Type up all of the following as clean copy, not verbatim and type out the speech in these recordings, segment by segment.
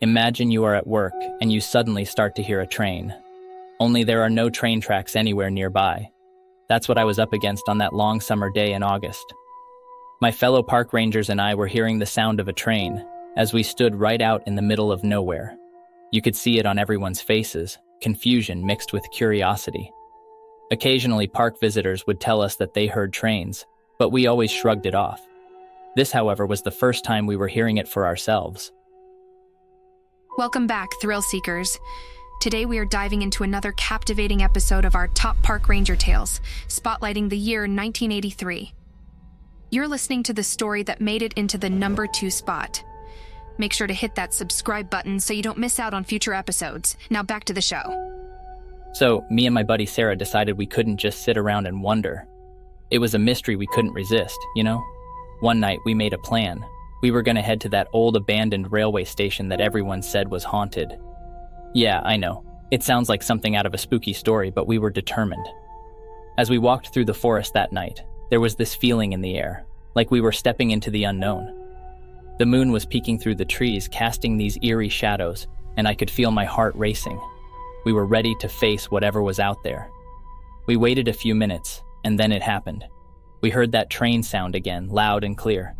Imagine you are at work and you suddenly start to hear a train. Only there are no train tracks anywhere nearby. That's what I was up against on that long summer day in August. My fellow park rangers and I were hearing the sound of a train as we stood right out in the middle of nowhere. You could see it on everyone's faces, confusion mixed with curiosity. Occasionally, park visitors would tell us that they heard trains, but we always shrugged it off. This, however, was the first time we were hearing it for ourselves. Welcome back, thrill seekers. Today we are diving into another captivating episode of our Top Park Ranger Tales, spotlighting the year 1983. You're listening to the story that made it into the number 2 spot. Make sure to hit that subscribe button so you don't miss out on future episodes. Now back to the show. So, me and my buddy Sarah decided we couldn't just sit around and wonder. It was a mystery we couldn't resist, you know? One night we made a plan. We were going to head to that old abandoned railway station that everyone said was haunted. Yeah, I know. It sounds like something out of a spooky story, but we were determined. As we walked through the forest that night, there was this feeling in the air, like we were stepping into the unknown. The moon was peeking through the trees, casting these eerie shadows, and I could feel my heart racing. We were ready to face whatever was out there. We waited a few minutes, and then it happened. We heard that train sound again, loud and clear.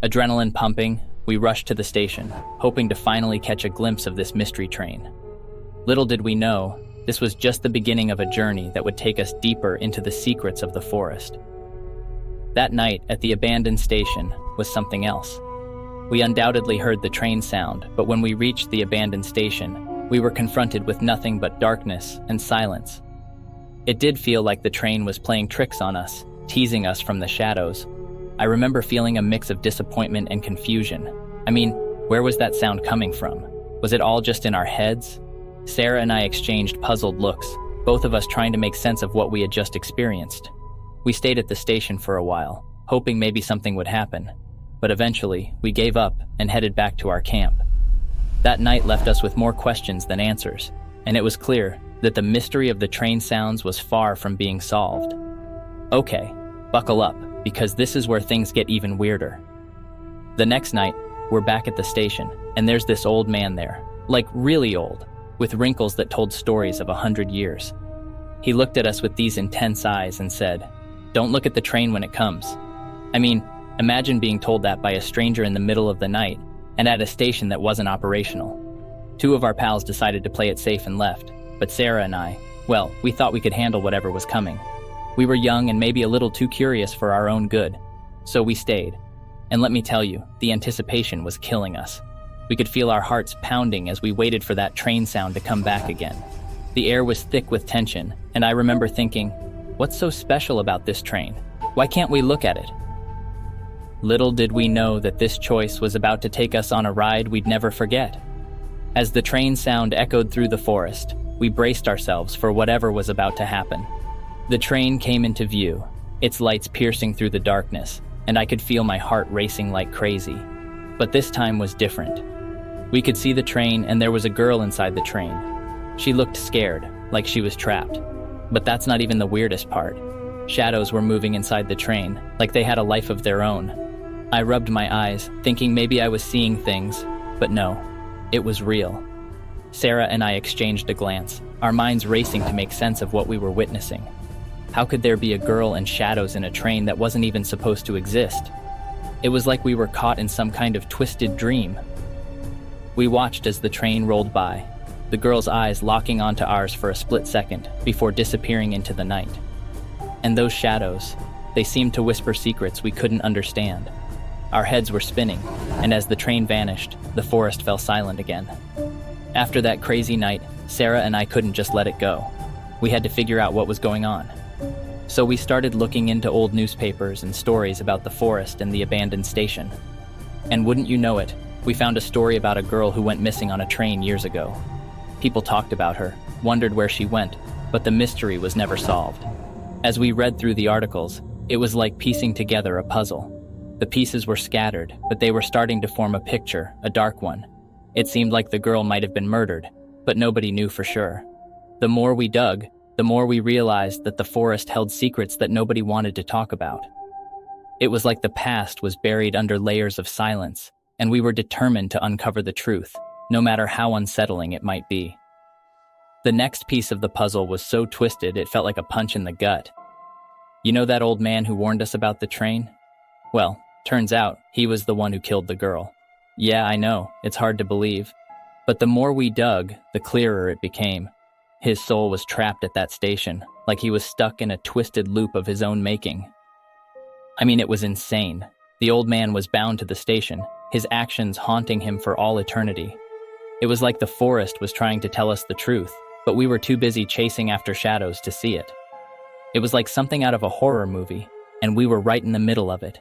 Adrenaline pumping, we rushed to the station, hoping to finally catch a glimpse of this mystery train. Little did we know, this was just the beginning of a journey that would take us deeper into the secrets of the forest. That night at the abandoned station was something else. We undoubtedly heard the train sound, but when we reached the abandoned station, we were confronted with nothing but darkness and silence. It did feel like the train was playing tricks on us, teasing us from the shadows. I remember feeling a mix of disappointment and confusion. I mean, where was that sound coming from? Was it all just in our heads? Sarah and I exchanged puzzled looks, both of us trying to make sense of what we had just experienced. We stayed at the station for a while, hoping maybe something would happen. But eventually, we gave up and headed back to our camp. That night left us with more questions than answers, and it was clear that the mystery of the train sounds was far from being solved. Okay, buckle up, because this is where things get even weirder. The next night, we're back at the station, and there's this old man there, like really old, with wrinkles that told stories of 100 years. He looked at us with these intense eyes and said, "Don't look at the train when it comes." I mean, imagine being told that by a stranger in the middle of the night, and at a station that wasn't operational. 2 of our pals decided to play it safe and left, but Sarah and I, well, we thought we could handle whatever was coming. We were young and maybe a little too curious for our own good, so we stayed. And let me tell you, the anticipation was killing us. We could feel our hearts pounding as we waited for that train sound to come back again. The air was thick with tension, and I remember thinking, what's so special about this train? Why can't we look at it? Little did we know that this choice was about to take us on a ride we'd never forget. As the train sound echoed through the forest, we braced ourselves for whatever was about to happen. The train came into view, its lights piercing through the darkness, and I could feel my heart racing like crazy. But this time was different. We could see the train, and there was a girl inside the train. She looked scared, like she was trapped. But that's not even the weirdest part. Shadows were moving inside the train, like they had a life of their own. I rubbed my eyes, thinking maybe I was seeing things, but no, it was real. Sarah and I exchanged a glance, our minds racing to make sense of what we were witnessing. How could there be a girl and shadows in a train that wasn't even supposed to exist? It was like we were caught in some kind of twisted dream. We watched as the train rolled by, the girl's eyes locking onto ours for a split second before disappearing into the night. And those shadows, they seemed to whisper secrets we couldn't understand. Our heads were spinning, and as the train vanished, the forest fell silent again. After that crazy night, Sarah and I couldn't just let it go. We had to figure out what was going on. So we started looking into old newspapers and stories about the forest and the abandoned station. And wouldn't you know it, we found a story about a girl who went missing on a train years ago. People talked about her, wondered where she went, but the mystery was never solved. As we read through the articles, it was like piecing together a puzzle. The pieces were scattered, but they were starting to form a picture, a dark one. It seemed like the girl might have been murdered, but nobody knew for sure. The more we dug, the more we realized that the forest held secrets that nobody wanted to talk about. It was like the past was buried under layers of silence, and we were determined to uncover the truth. no matter how unsettling it might be. The next piece of the puzzle was so twisted it felt like a punch in the gut. You know that old man who warned us about the train? Well, turns out he was the one who killed the girl. Yeah, I know, it's hard to believe. But the more we dug, the clearer it became. His soul was trapped at that station, like he was stuck in a twisted loop of his own making. I mean, it was insane. The old man was bound to the station, his actions haunting him for all eternity. It was like the forest was trying to tell us the truth, but we were too busy chasing after shadows to see it. It was like something out of a horror movie, and we were right in the middle of it.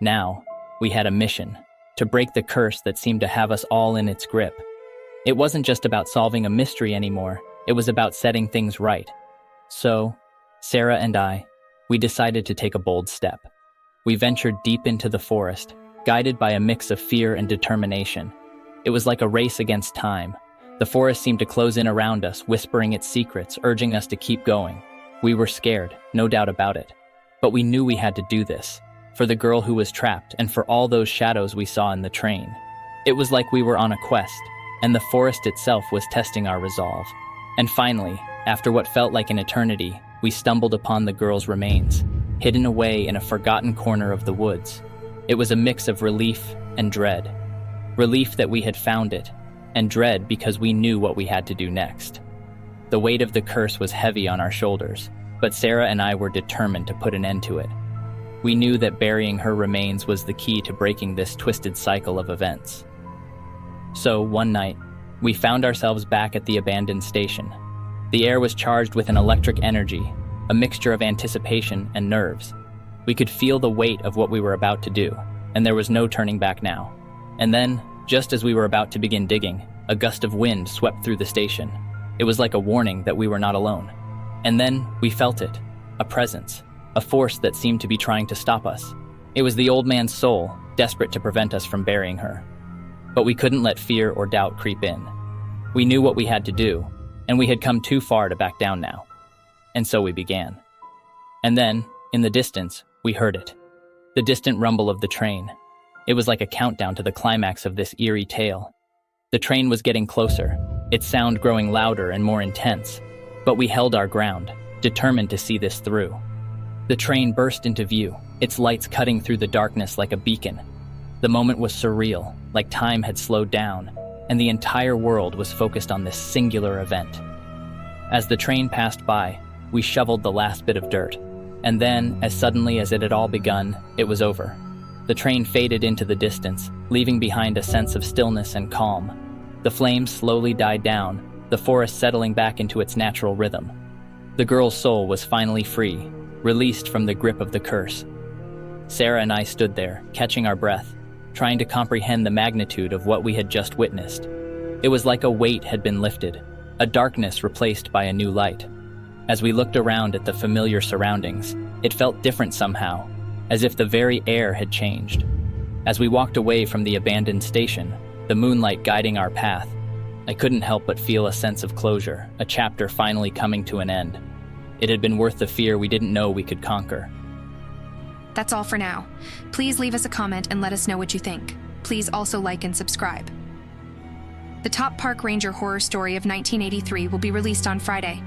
Now, we had a mission, to break the curse that seemed to have us all in its grip. It wasn't just about solving a mystery anymore, it was about setting things right. So, Sarah and I, we decided to take a bold step. We ventured deep into the forest, guided by a mix of fear and determination. It was like a race against time. The forest seemed to close in around us, whispering its secrets, urging us to keep going. We were scared, no doubt about it. But we knew we had to do this, for the girl who was trapped and for all those shadows we saw in the train. It was like we were on a quest, and the forest itself was testing our resolve. And finally, after what felt like an eternity, we stumbled upon the girl's remains, hidden away in a forgotten corner of the woods. It was a mix of relief and dread. Relief that we had found it, and dread because we knew what we had to do next. The weight of the curse was heavy on our shoulders, but Sarah and I were determined to put an end to it. We knew that burying her remains was the key to breaking this twisted cycle of events. So, one night, we found ourselves back at the abandoned station. The air was charged with an electric energy, a mixture of anticipation and nerves. We could feel the weight of what we were about to do, and there was no turning back now. And then, just as we were about to begin digging, a gust of wind swept through the station. It was like a warning that we were not alone. And then, we felt it, a presence, a force that seemed to be trying to stop us. It was the old man's soul, desperate to prevent us from burying her. But we couldn't let fear or doubt creep in. We knew what we had to do, and we had come too far to back down now. And so we began. And then, in the distance, we heard it. The distant rumble of the train. It was like a countdown to the climax of this eerie tale. The train was getting closer, its sound growing louder and more intense. But we held our ground, determined to see this through. The train burst into view, its lights cutting through the darkness like a beacon. The moment was surreal, like time had slowed down, and the entire world was focused on this singular event. As the train passed by, we shoveled the last bit of dirt, and then, as suddenly as it had all begun, it was over. The train faded into the distance, leaving behind a sense of stillness and calm. The flames slowly died down, the forest settling back into its natural rhythm. The girl's soul was finally free, released from the grip of the curse. Sarah and I stood there, catching our breath, trying to comprehend the magnitude of what we had just witnessed. It was like a weight had been lifted, a darkness replaced by a new light. As we looked around at the familiar surroundings, it felt different somehow, as if the very air had changed. As we walked away from the abandoned station, the moonlight guiding our path, I couldn't help but feel a sense of closure, a chapter finally coming to an end. It had been worth the fear we didn't know we could conquer. That's all for now. Please leave us a comment and let us know what you think. Please also like and subscribe. The Top Park Ranger horror story of 1983 will be released on Friday.